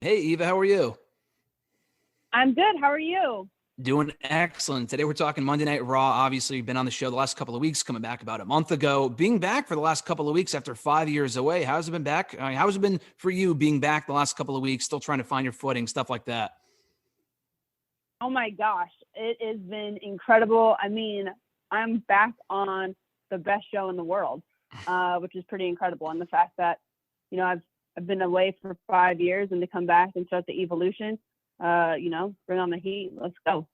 Hey, Eva, how are you? I'm good. How are you? Doing excellent. Today we're talking Monday Night Raw. Obviously, you've been on the show the last couple of weeks, coming back about a month ago. Being back for the last couple of weeks after 5 years away, how's it been back? How's it been for you being back the last couple of weeks, still trying to find your footing, stuff like that? Oh my gosh, it has been incredible. I mean, I'm back on the best show in the world, which is pretty incredible. And the fact that, I've been away for 5 years and to come back and start the Eva-Lution, bring on the heat. Let's go.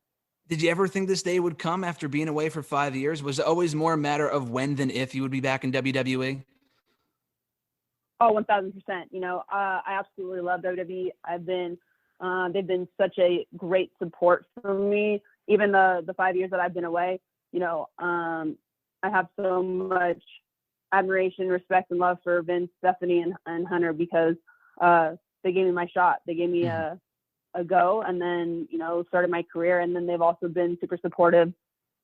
Did you ever think this day would come after being away for 5 years? Was it always more a matter of when than if you would be back in WWE? Oh, 1000%. I absolutely love WWE. They've been such a great support for me. Even the 5 years that I've been away, I have so much admiration, respect, and love for Vince, Stephanie, and Hunter because they gave me my shot. They gave me a go, and then started my career. And then they've also been super supportive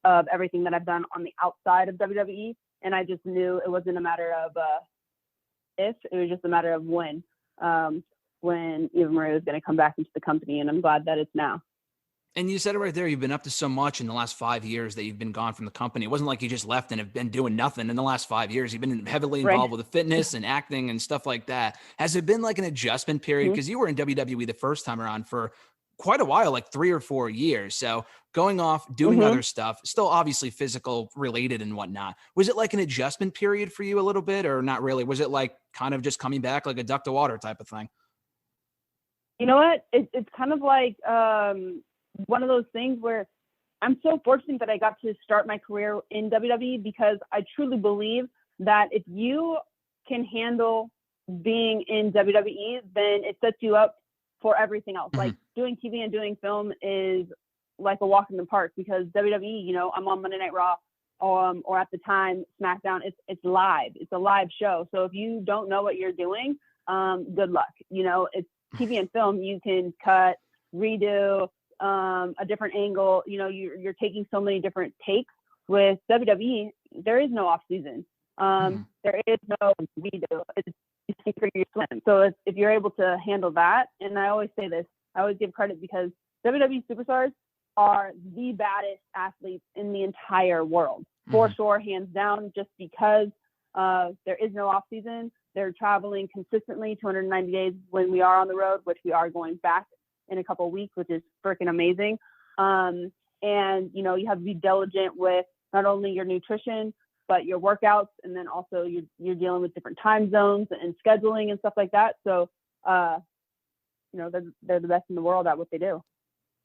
of everything that I've done on the outside of WWE. And I just knew it wasn't a matter of if, it was just a matter of when Eva Marie was going to come back into the company, and I'm glad that it's now. And you said it right there. You've been up to so much in the last 5 years that you've been gone from the company. It wasn't like you just left and have been doing nothing in the last 5 years. You've been heavily Right. involved with the fitness and acting and stuff like that. Has it been like an adjustment period? Mhm. Because you were in WWE the first time around for quite a while, like 3 or 4 years. So going off, doing Mhm. other stuff, still obviously physical related and whatnot. Was it like an adjustment period for you a little bit or not really? Was it like kind of just coming back like a duck to water type of thing? You know what? It's kind of like one of those things where I'm so fortunate that I got to start my career in WWE because I truly believe that if you can handle being in WWE, then it sets you up for everything else. Mhm. Like doing TV and doing film is like a walk in the park because WWE, I'm on Monday Night Raw, or at the time SmackDown. It's live. It's a live show. So if you don't know what you're doing, good luck. It's TV and film. You can cut, redo, a different angle. You're taking so many different takes. With WWE, there is no off season. Mhm. There is no redo. It's you sink or you swim. So if you're able to handle that, and I always say this, I always give credit because WWE superstars are the baddest athletes in the entire world, for Mhm. sure, hands down. Just because there is no off season, they're traveling consistently 290 days when we are on the road, which we are going back in a couple of weeks, which is freaking amazing. And you have to be diligent with not only your nutrition but your workouts, and then also you're dealing with different time zones and scheduling and stuff like that. So they're the best in the world at what they do.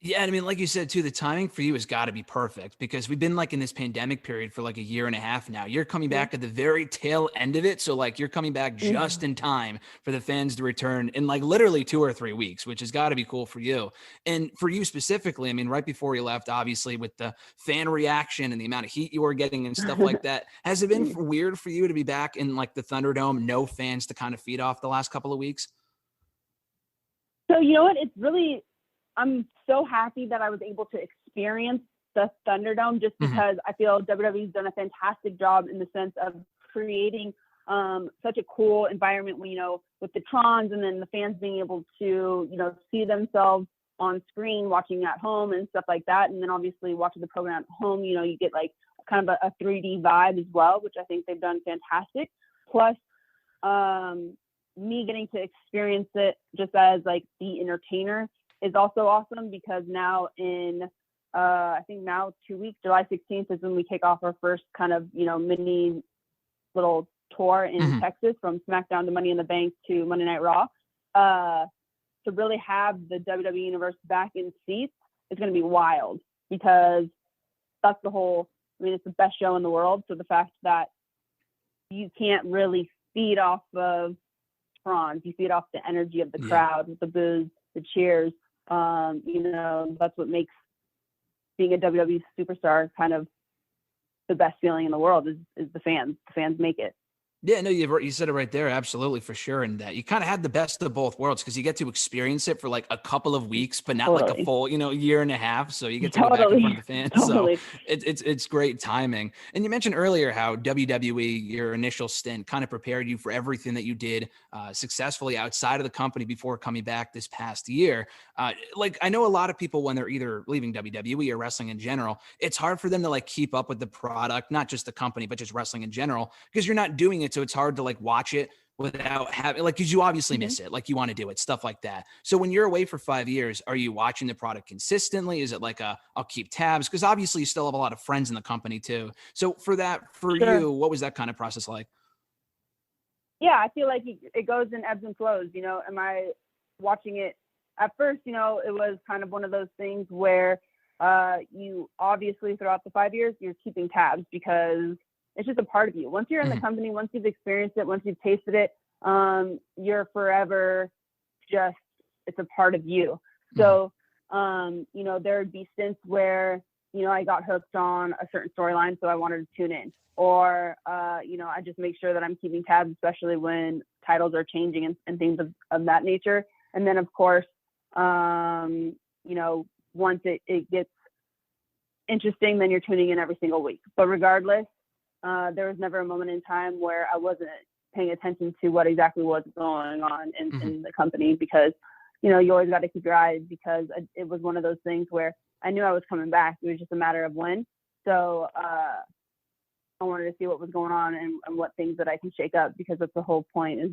Yeah, and I mean, like you said too, the timing for you has got to be perfect because we've been like in this pandemic period for like a year and a half now. You're coming back at the very tail end of it, so like you're coming back just Mm-hmm. in time for the fans to return in like literally 2 or 3 weeks, which has got to be cool for you. And for you specifically, I mean, right before you left, obviously with the fan reaction and the amount of heat you were getting and stuff like that, has it been weird for you to be back in like the Thunderdome, no fans to kind of feed off the last couple of weeks? So you know what? It's really, I'm so happy that I was able to experience the Thunderdome just Mhm. because I feel WWE's done a fantastic job in the sense of creating such a cool environment when, with the Trons and then the fans being able to, see themselves on screen watching at home and stuff like that. And then obviously watching the program at home, you get like kind of a 3D vibe as well, which I think they've done fantastic. Plus, me getting to experience it just as like the entertainer is also awesome because now in I think now 2 weeks, July 16th is when we kick off our first kind of mini little tour in Mhm. Texas from SmackDown to Money in the Bank to Monday Night Raw. To really have the WWE universe back in seats is going to be wild because that's the whole. I mean, it's the best show in the world. So the fact that you can't really feed off of Bronze. You feed off the energy of the Yeah. crowd, the boos, the cheers. That's what makes being a WWE superstar kind of the best feeling in the world is the fans. The fans make it. Yeah, no, you said it right there. Absolutely, for sure. And that you kind of had the best of both worlds because you get to experience it for like a couple of weeks, but not like a Totally. full, year and a half. So you get to go back in front Totally. of the fans. So Totally. it's great timing. And you mentioned earlier how WWE, your initial stint, kind of prepared you for everything that you did successfully outside of the company before coming back this past year. Like I know a lot of people when they're either leaving WWE or wrestling in general, it's hard for them to like keep up with the product, not just the company, but just wrestling in general, because you're not doing it. So it's hard to like watch it without having like, because you obviously Mhm. miss it, like you want to do it, stuff like that. So when you're away for 5 years, are you watching the product consistently? Is it like I'll keep tabs? Because obviously you still have a lot of friends in the company too. So for Sure. you, what was that kind of process like? Yeah, I feel like it goes in ebbs and flows. Am I watching it at first? It was kind of one of those things where you obviously throughout the 5 years you're keeping tabs because it's just a part of you. Once you're in the Mhm. company, once you've experienced it, once you've tasted it, you're forever just it's a part of you. Mhm. So there would be stints where I got hooked on a certain storyline, so I wanted to tune in. Or I just make sure that I'm keeping tabs, especially when titles are changing and things of that nature. And then of course, once it gets interesting, then you're tuning in every single week. But regardless, there was never a moment in time where I wasn't paying attention to what exactly was going on Mhm. in the company because, you always got to keep your eyes because it was one of those things where I knew I was coming back. It was just a matter of when. So I wanted to see what was going on and what things that I can shake up because that's the whole point is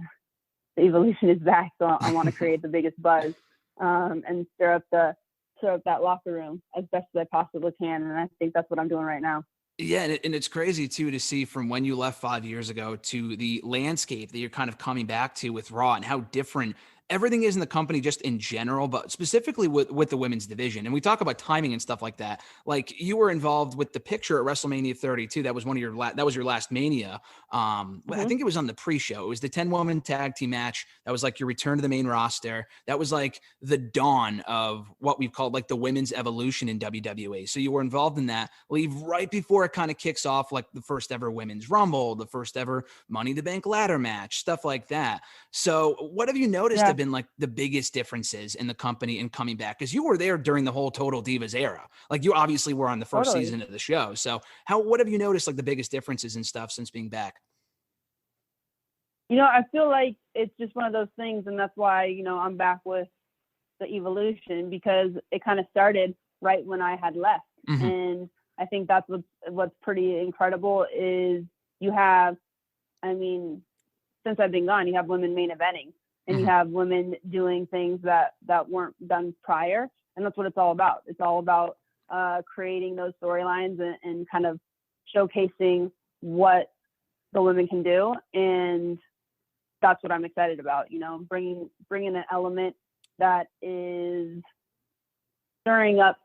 the evolution is back. So I want to create the biggest buzz and stir up that locker room as best as I possibly can. And I think that's what I'm doing right now. Yeah, and it's crazy too to see from when you left 5 years ago to the landscape that you're kind of coming back to with Raw and how different everything is in the company just in general, but specifically with the women's division. And we talk about timing and stuff like that. Like you were involved with the picture at WrestleMania 32. That was one of your that was your last Mania. I Mm-hmm. think it was on the pre-show. It was the 10-woman tag team match. That was like your return to the main roster. That was like the dawn of what we've called like the women's evolution in WWE. So you were involved in that. Leave right before it kind of kicks off like the first ever women's rumble, the first ever Money in the Bank ladder match, stuff like that. So what have you noticed Yeah, have been like the biggest differences in the company and coming back? Because you were there during the whole Total Divas era. Like you obviously were on the first totally. season of the show. So what have you noticed like the biggest differences and stuff since being back? I feel like it's just one of those things, and that's why I'm back with the Eva-Lution because it kind of started right when I had left, Mm-hmm. and I think that's what's pretty incredible is you have, I mean, since I've been gone, you have women main eventing, and you Mm-hmm. have women doing things that weren't done prior, and that's what it's all about. It's all about creating those storylines and kind of showcasing what the women can do, and that's what I'm excited about. Bringing an element that is stirring up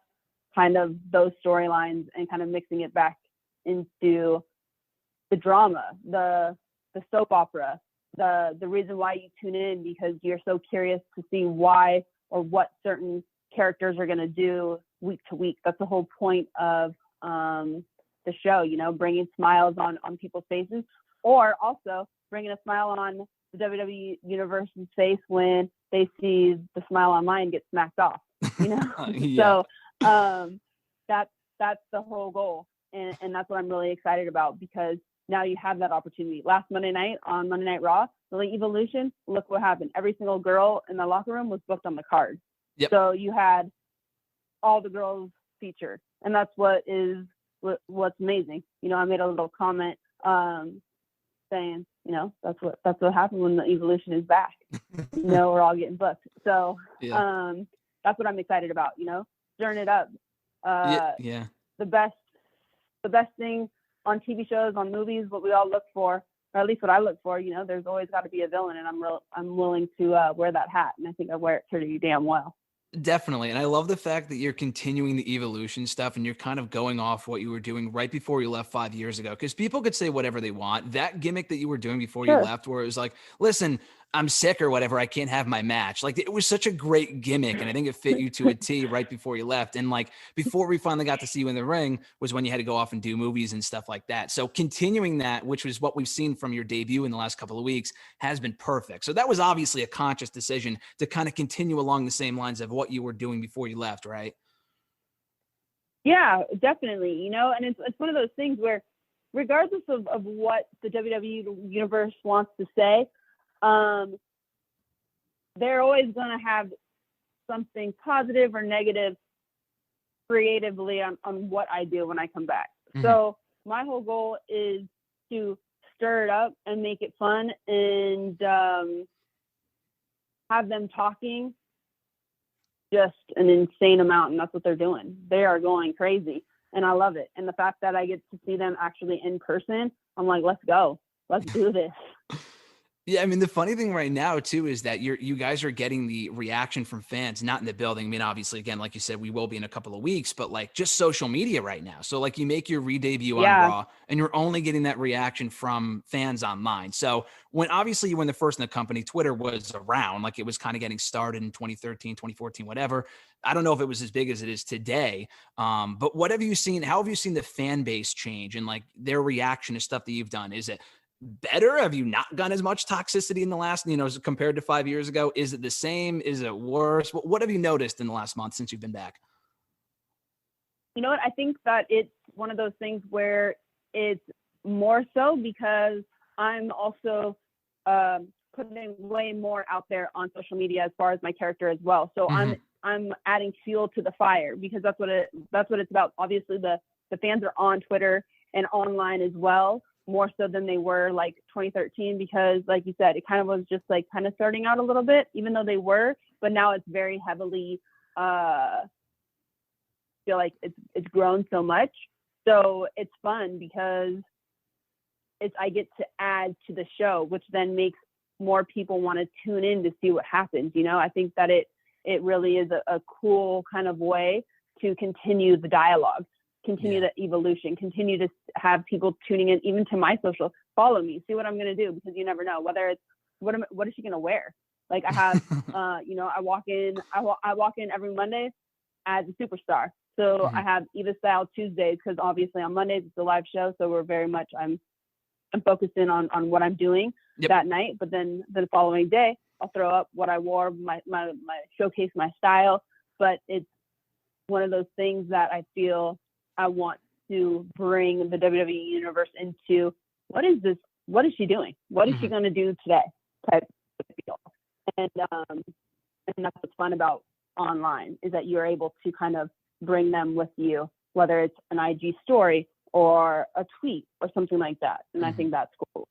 kind of those storylines and kind of mixing it back into the drama, the soap opera, the reason why you tune in because you're so curious to see why or what certain characters are going to do week to week. That's the whole point of the show, bringing smiles on people's faces, or also bringing a smile on the WWE Universe's face when they see the smile online get smacked off. Yeah. So that's the whole goal, and that's what I'm really excited about because now you have that opportunity. Last Monday night on Monday Night Raw, the Eva-Lution, look what happened. Every single girl in the locker room was booked on the card. Yep. So you had all the girls featured, and that's what's amazing. I made a little comment saying, that's what happened when the Eva-Lution is back. We're all getting booked. So Yeah. that's what I'm excited about. Stirring it up. Yeah. Uh, Yeah. the best thing on TV shows, on movies, what we all look for, or at least what I look for. There's always got to be a villain, and I'm willing to wear that hat, and I think I wear it pretty damn well. Definitely. And I love the fact that you're continuing the evolution stuff and you're kind of going off what you were doing right before you left 5 years ago. Because people could say whatever they want. That gimmick that you were doing before you Sure. left, where it was like, listen, I'm sick or whatever, I can't have my match. Like, it was such a great gimmick, and I think it fit you to a T right before you left. And like, before we finally got to see you in the ring was when you had to go off and do movies and stuff like that. So continuing that, which was what we've seen from your debut in the last couple of weeks, has been perfect. So that was obviously a conscious decision to kind of continue along the same lines of what you were doing before you left, right? Yeah, definitely. You know, and it's one of those things where regardless of what the WWE universe wants to say, they're always going to have something positive or negative creatively on what I do when I come back. Mm-hmm. So my whole goal is to stir it up and make it fun and have them talking just an insane amount. And that's what they're doing. They are going crazy. And I love it. And the fact that I get to see them actually in person, I'm like, let's go. Let's do this. Yeah, I mean, the funny thing right now, too, is that you guys are getting the reaction from fans, not in the building. I mean, obviously, again, like you said, we will be in a couple of weeks, but like just social media right now. So like you make your re-debut on Raw and you're only getting that reaction from fans online. So when obviously you were the first in the company, Twitter was around, like it was kind of getting started in 2013, 2014, whatever. I don't know if it was as big as it is today. But what have you seen? How have you seen the fan base change and like their reaction to stuff that you've done? Is it better? Have you not gotten as much toxicity in the last, compared to 5 years ago? Is it the same? Is it worse? What have you noticed in the last month since you've been back? You know what? I think that it's one of those things where it's more so because I'm also putting way more out there on social media as far as my character as well. So I'm adding fuel to the fire because that's what it's about. Obviously the fans are on Twitter and online as well, more so than they were like 2013, because like you said, it kind of was just like kind of starting out a little bit, even though they were, but now it's very heavily, feel like it's grown so much. So it's fun because I get to add to the show, which then makes more people want to tune in to see what happens. I think that it really is a cool kind of way to continue the dialogue. Continue the evolution, continue to have people tuning in, even to my social, follow me, see what I'm going to do, because you never know whether it's, what is she going to wear? Like I have, I walk in every Monday as a superstar. So I have Eva style Tuesdays, because obviously on Mondays it's a live show. So we're very much, I'm focused in on what I'm doing that night. But then the following day, I'll throw up what I wore, my showcase my style. But it's one of those things that I feel I want to bring the WWE universe into. What is this? What is she doing? What is she going to do today? Type of deal. And that's what's fun about online, is that you're able to kind of bring them with you, whether it's an IG story or a tweet or something like that. And I think that's cool.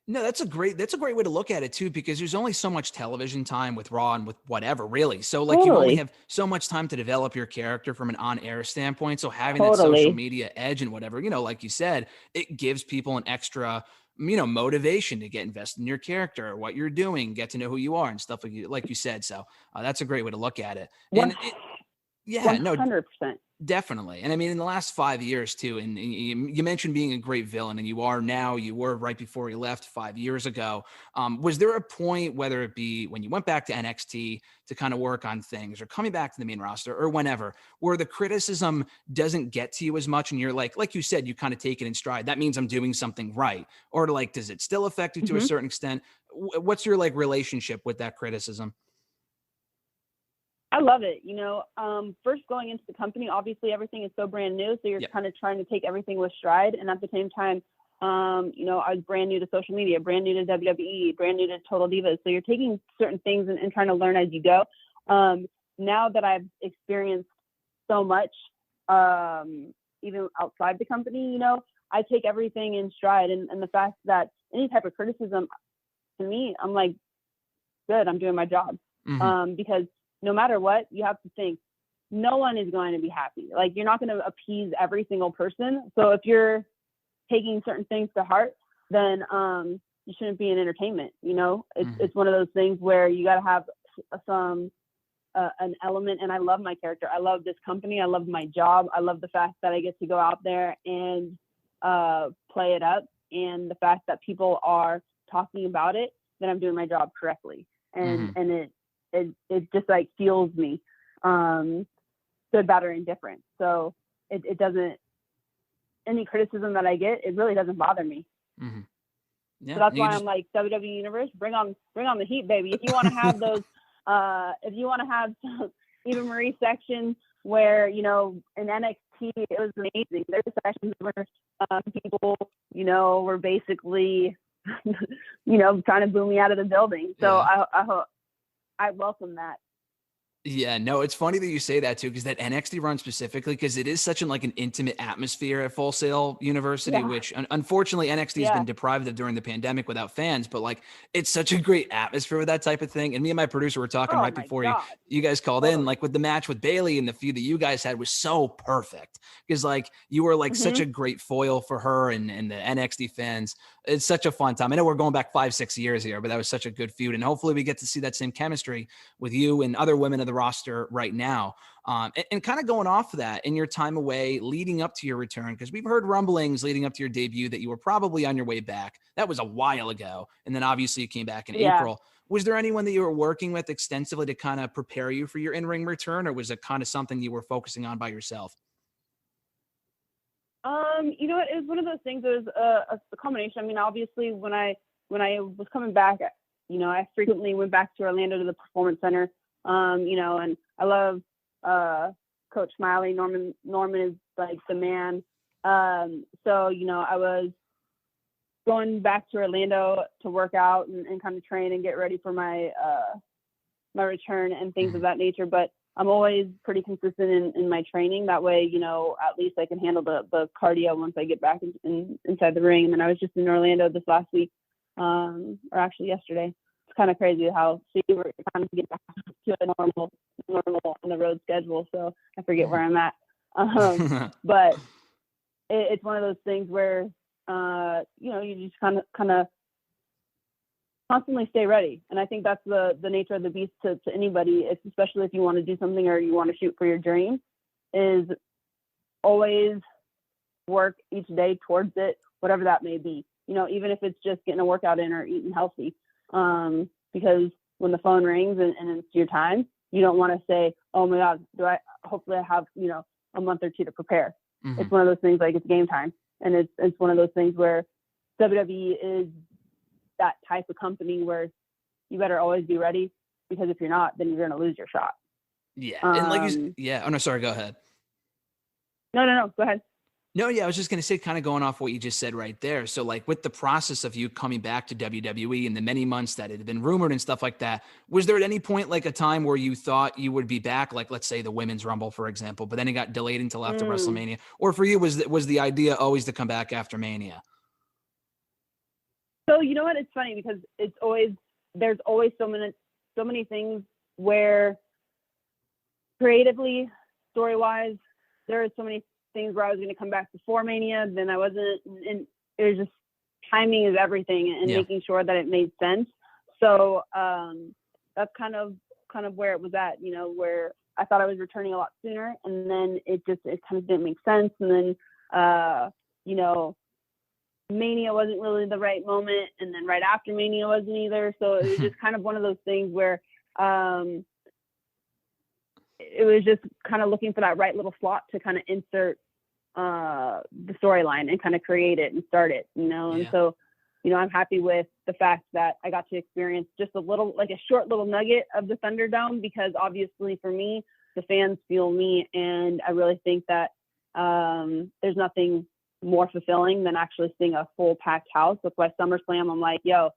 No, that's a great way to look at it too, because there's only so much television time with Raw and with whatever, really. So like you only have so much time to develop your character from an on-air standpoint. So having that social media edge and whatever, like you said, it gives people an extra, motivation to get invested in your character or what you're doing, get to know who you are and stuff like you said. So that's a great way to look at it. And 100%. Definitely. And I mean, in the last 5 years too, and you mentioned being a great villain, and you were right before you left 5 years ago. Was there a point, whether it be when you went back to NXT to kind of work on things or coming back to the main roster or whenever, where the criticism doesn't get to you as much and you're like you said, you kind of take it in stride? That means I'm doing something right. Or like, does it still affect you to a certain extent? What's your relationship with that criticism? I love it. First going into the company, obviously everything is so brand new. So you're kind of trying to take everything with stride. And at the same time, I was brand new to social media, brand new to WWE, brand new to Total Divas. So you're taking certain things and trying to learn as you go. Now that I've experienced so much, even outside the company, I take everything in stride. And the fact that any type of criticism to me, I'm like, good, I'm doing my job. Because no matter what, you have to think no one is going to be happy. Like, you're not going to appease every single person. So if you're taking certain things to heart, then you shouldn't be in entertainment. It's one of those things where you got to have an element. And I love my character. I love this company. I love my job. I love the fact that I get to go out there and play it up. And the fact that people are talking about it that I'm doing my job correctly. And Mm-hmm. and it just like fuels me, good, bad, or indifferent. So it doesn't, any criticism that I get, it really doesn't bother me. Mm-hmm. Yeah. So that's And you why just, I'm like, WWE Universe, bring on the heat, baby. If you want to have those, if you want to have some Eva Marie section where, you know, in NXT, it was amazing. There's sections where people, you know, were basically, you know, trying to boo me out of the building. So yeah. I welcome that. Yeah, no, it's funny that you say that too, because that NXT run specifically, because it is such an intimate atmosphere at Full Sail University, Yeah. which unfortunately NXT has Yeah. been deprived of during the pandemic without fans. But like, it's such a great atmosphere with that type of thing. And me and my producer were talking Oh right my before God. you guys called in, Totally. like with the match with Bayley and the feud that you guys had was so perfect because like you were like such Mm-hmm. a great foil for her and the NXT fans. It's such a fun time. I know we're going back 5-6 years here, but that was such a good feud, and hopefully we get to see that same chemistry with you and other women of the roster right now. And kind of going off of that in your time away leading up to your return, because we've heard rumblings leading up to your debut that you were probably on your way back. That was a while ago. And then obviously you came back in Yeah. April. Was there anyone that you were working with extensively to kind of prepare you for your in-ring return, or was it kind of something you were focusing on by yourself? You know what? It was one of those things. It was a combination. I mean, obviously, when I was coming back, you know, I frequently went back to Orlando to the Performance Center. You know, and I love Coach Smiley. Norman is like the man. So you know, I was going back to Orlando to work out and kind of train and get ready for my my return and things of that nature. But I'm always pretty consistent in my training. That way, you know, at least I can handle the cardio once I get back inside the ring. And then I was just in Orlando this last week, or actually yesterday. It's kind of crazy how we're kind of getting back to a normal on the road schedule. So I forget where I'm at. But it's one of those things where, you know, you just kind of constantly stay ready. And I think that's the nature of the beast to anybody, especially if you want to do something or you want to shoot for your dream, is always work each day towards it, whatever that may be. You know, even if it's just getting a workout in or eating healthy. Because when the phone rings and it's your time, you don't want to say, oh my God, hopefully I have, you know, a month or two to prepare. Mm-hmm. It's one of those things like it's game time. And it's one of those things where WWE is that type of company where you better always be ready, because if you're not, then you're going to lose your shot. Yeah. And like, yeah. Oh no, sorry. Go ahead. No, go ahead. No, yeah, I was just going to say, kind of going off what you just said right there. So, like, with the process of you coming back to WWE and the many months that it had been rumored and stuff like that, was there at any point like a time where you thought you would be back, like, let's say the Women's Rumble, for example, but then it got delayed until after WrestleMania? Or for you, was the idea always to come back after Mania? So, you know what? It's funny because there's always so many things where creatively, story-wise, there are so many things where I was going to come back before Mania, then I wasn't, and it was just timing is everything and making sure that it made sense. So that's kind of where it was at, you know, where I thought I was returning a lot sooner, and then it kind of didn't make sense. And then, you know, Mania wasn't really the right moment, and then right after Mania wasn't either. So it was just kind of one of those things where it was just kind of looking for that right little slot to kind of insert the storyline and kind of create it and start it, you know. And so, you know, I'm happy with the fact that I got to experience just a little, like a short little nugget of the ThunderDome, because obviously for me, the fans fuel me, and I really think that there's nothing more fulfilling than actually seeing a full packed house. That's why SummerSlam, I'm like, yo,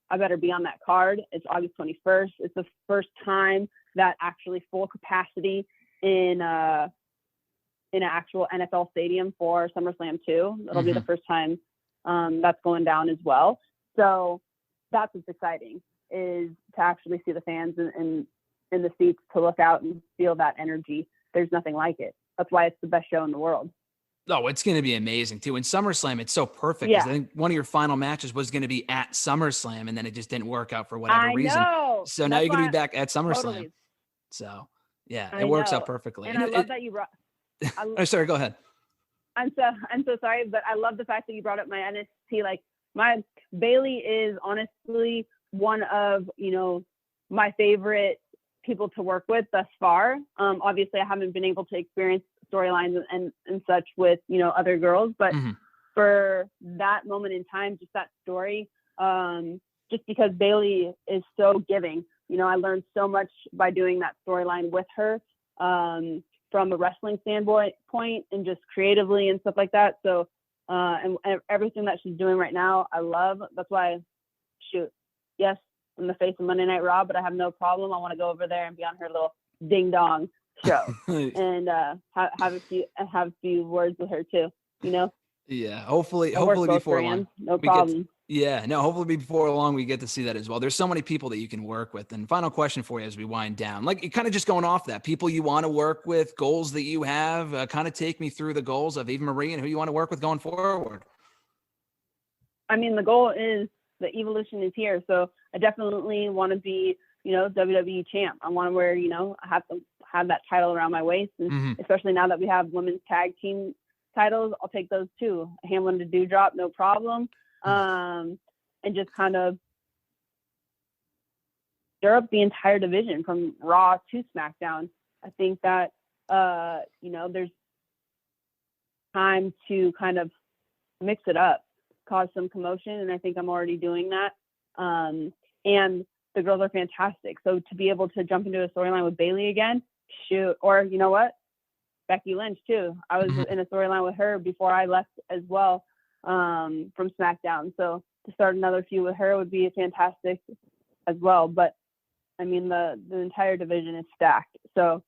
I better be on that card. It's August 21st. It's the first time that actually full capacity in an actual NFL stadium for SummerSlam 2. It'll be the first time that's going down as well. So that's what's exciting, is to actually see the fans in the seats, to look out and feel that energy. There's nothing like it. That's why it's the best show in the world. Oh, it's going to be amazing too. In SummerSlam, it's so perfect. I think one of your final matches was going to be at SummerSlam, and then it just didn't work out for whatever reason. Know. So now you're going to be back at SummerSlam. Totally. So yeah, it works out perfectly. And I love that you brought. Oh, sorry, go ahead. I'm so sorry, but I love the fact that you brought up my NXT. Like, my Bayley is honestly one of, my favorite people to work with thus far. Obviously, I haven't been able to experience storylines and such with, other girls, but for that moment in time, just that story, just because Bayley is so giving, I learned so much by doing that storyline with her, from a wrestling standpoint and just creatively and stuff like that. So, and everything that she's doing right now, I love. That's why, yes, I'm the face of Monday Night Raw, but I have no problem. I want to go over there and be on her little ding dong show and have a few words with her too. Yeah, hopefully before long. No problem. Hopefully before long we get to see that as well. There's so many people that you can work with. And final question for you as we wind down, like kind of just going off that, people you want to work with, goals that you have, kind of take me through the goals of Eva Marie and who you want to work with going forward. I mean, the goal is the Eva-Lution is here. So I definitely want to be, WWE champ. I want to wear, have that title around my waist. And especially now that we have women's tag team titles, I'll take those too. Hamlin to Dewdrop, no problem. And just kind of stir up the entire division from Raw to SmackDown. I think that, there's time to kind of mix it up, cause some commotion. And I think I'm already doing that. And the girls are fantastic. So to be able to jump into a storyline with Bayley again, or you know what? Becky Lynch too. I was in a storyline with her before I left as well, from SmackDown. So to start another feud with her would be fantastic as well. But I mean, the entire division is stacked. So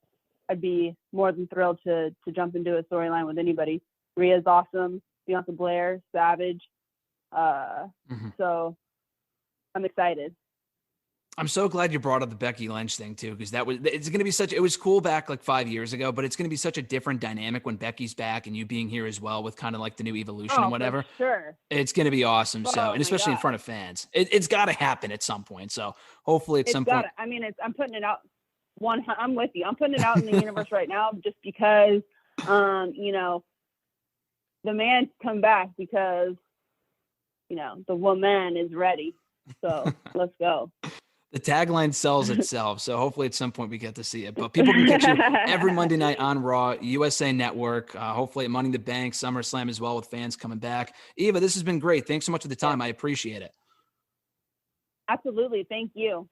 I'd be more than thrilled to jump into a storyline with anybody. Rhea's awesome. Bianca Belair, Savage. So I'm excited. I'm so glad you brought up the Becky Lynch thing too, because it's going to be it was cool back like 5 years ago, but it's going to be such a different dynamic when Becky's back and you being here as well with kind of like the new Eva-Lution and whatever. For sure. It's going to be awesome. And especially in front of fans, it's got to happen at some point. So hopefully at some point. I mean, I'm putting it out. I'm with you. I'm putting it out in the universe right now just because, the man's come back because, the woman is ready. So let's go. The tagline sells itself, so hopefully at some point we get to see it. But people can catch you every Monday night on Raw, USA Network, hopefully at Money in the Bank, SummerSlam as well with fans coming back. Eva, this has been great. Thanks so much for the time. I appreciate it. Absolutely. Thank you.